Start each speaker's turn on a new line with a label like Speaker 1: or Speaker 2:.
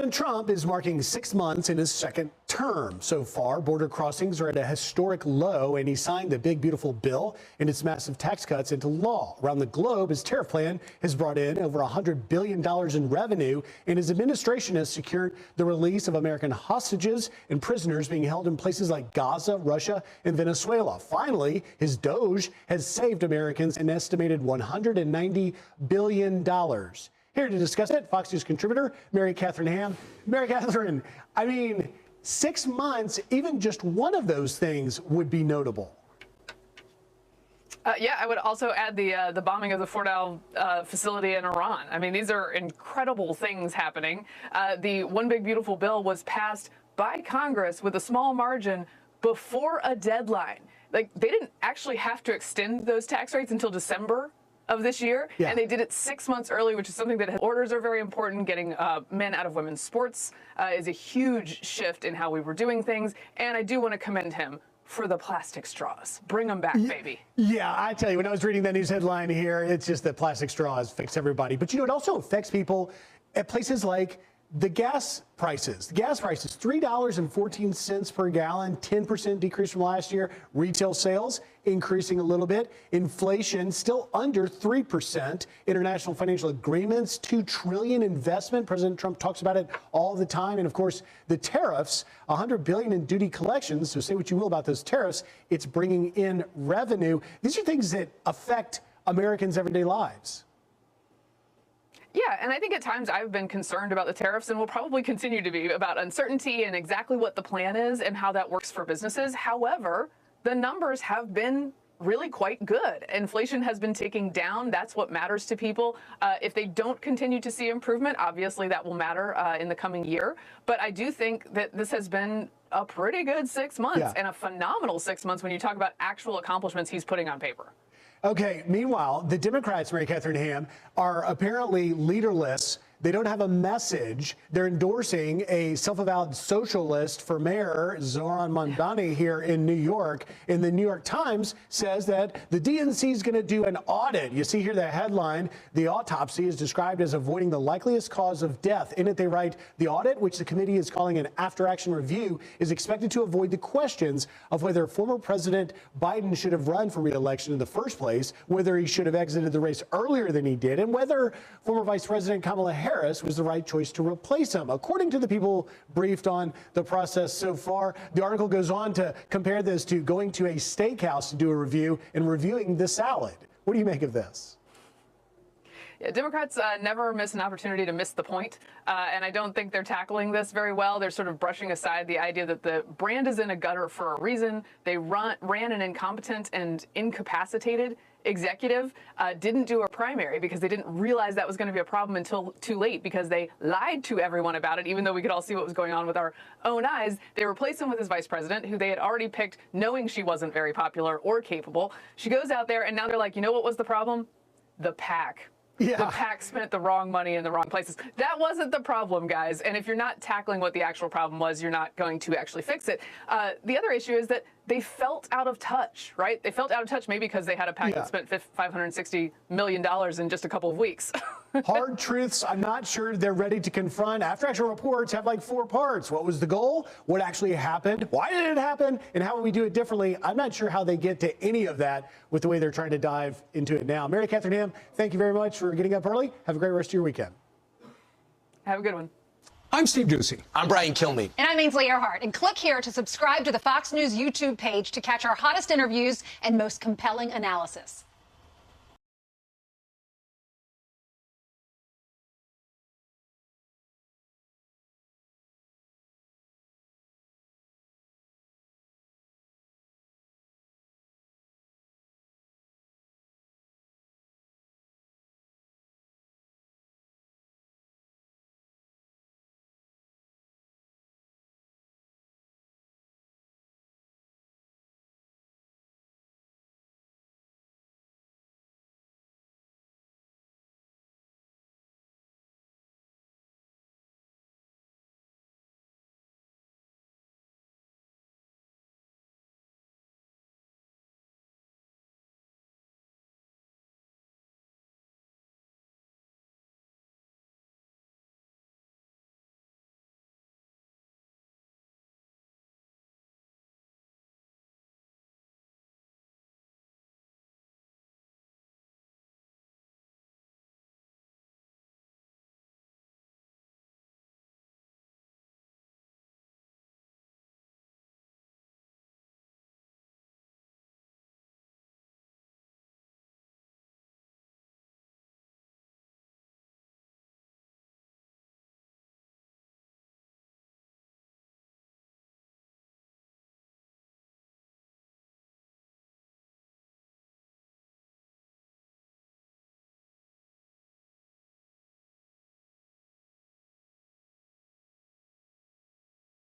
Speaker 1: President Trump is marking 6 months in his second term. So far, border crossings are at a historic low, and he signed the big, beautiful bill and its massive tax cuts into law. Around the globe, his tariff plan has brought in over $100 billion in revenue, and his administration has secured the release of American hostages and prisoners being held in places like Gaza, Russia, and Venezuela. Finally, his DOGE has saved Americans an estimated $190 billion. Here to discuss it, Fox News contributor Mary Catherine Ham. Mary Catherine, I mean, 6 months, even just one of those things would be notable.
Speaker 2: Yeah, I would also add the bombing of the Fordow facility in Iran. I mean, these are incredible things happening. The One Big Beautiful Bill was passed by Congress with a small margin before a deadline. Like, they didn't actually have to extend those tax rates until December of this year, and they did it 6 months early, which is something that orders are very important. Getting men out of women's sports is a huge shift in how we were doing things, and I do want to commend him for the plastic straws. Bring them back, baby. Yeah,
Speaker 1: I tell you, when I was reading that news headline here, it's just that plastic straws fix everybody. But, you know, it also affects people at places like the gas prices. The gas prices, $3.14 per gallon, 10% decrease from last year. Retail sales increasing a little bit. Inflation still under 3%. International financial agreements, $2 trillion investment. President Trump talks about it all the time. And of course, the tariffs, $100 billion in duty collections. So say what you will about those tariffs, it's bringing in revenue. These are things that affect Americans' everyday lives.
Speaker 2: Yeah, and I think at times I've been concerned about the tariffs and will probably continue to be about uncertainty and exactly what the plan is and how that works for businesses. However, the numbers have been really quite good. Inflation has been ticking down. That's what matters to people. If they don't continue to see improvement, obviously that will matter in the coming year. But I do think that this has been a pretty good 6 months and a phenomenal 6 months when you talk about actual accomplishments he's putting on paper.
Speaker 1: Okay, meanwhile, the Democrats, Mary Catherine Ham, are apparently leaderless. They don't have a message. They're endorsing a self-avowed socialist for mayor, Zohran Mamdani, here in New York. And the New York Times says that the DNC is going to do an audit. You see here the headline, the autopsy is described as avoiding the likeliest cause of death. In it, they write, the audit, which the committee is calling an after-action review, is expected to avoid the questions of whether former President Biden should have run for re-election in the first place, whether he should have exited the race earlier than he did, and whether former Vice President Kamala Harris was the right choice to replace him. According to the people briefed on the process so far, the article goes on to compare this to going to a steakhouse to do a review and reviewing the salad. What do you make of this?
Speaker 2: Yeah, Democrats never miss an opportunity to miss the point, and I don't think they're tackling this very well. They're sort of brushing aside the idea that the brand is in a gutter for a reason. They ran an incompetent and incapacitated executive, didn't do a primary because they didn't realize that was going to be a problem until too late, because they lied to everyone about it, even though we could all see what was going on with our own eyes. They replaced him with his vice president, who they had already picked knowing she wasn't very popular or capable. She goes out there, and now they're like, you know what was the problem? The PAC. Yeah. The PAC spent the wrong money in the wrong places. That wasn't the problem, guys. And if you're not tackling what the actual problem was, you're not going to actually fix it. The other issue is that they felt out of touch, right? They felt out of touch maybe because they had a PAC that spent $560 million in just a couple of weeks.
Speaker 1: Hard truths I'm not sure they're ready to confront. After-action reports have like 4 parts. What was the goal? What actually happened? Why did it happen? And how will we do it differently? I'm not sure how they get to any of that with the way they're trying to dive into it now. Mary Catherine Ham, thank you very much for getting up early. Have a great rest of your weekend.
Speaker 2: Have a good one.
Speaker 3: I'm Steve Doocy.
Speaker 4: I'm Brian Kilmeade.
Speaker 5: And I'm Ainsley Earhart. And click here to subscribe to the Fox News YouTube page to catch our hottest interviews and most compelling analysis.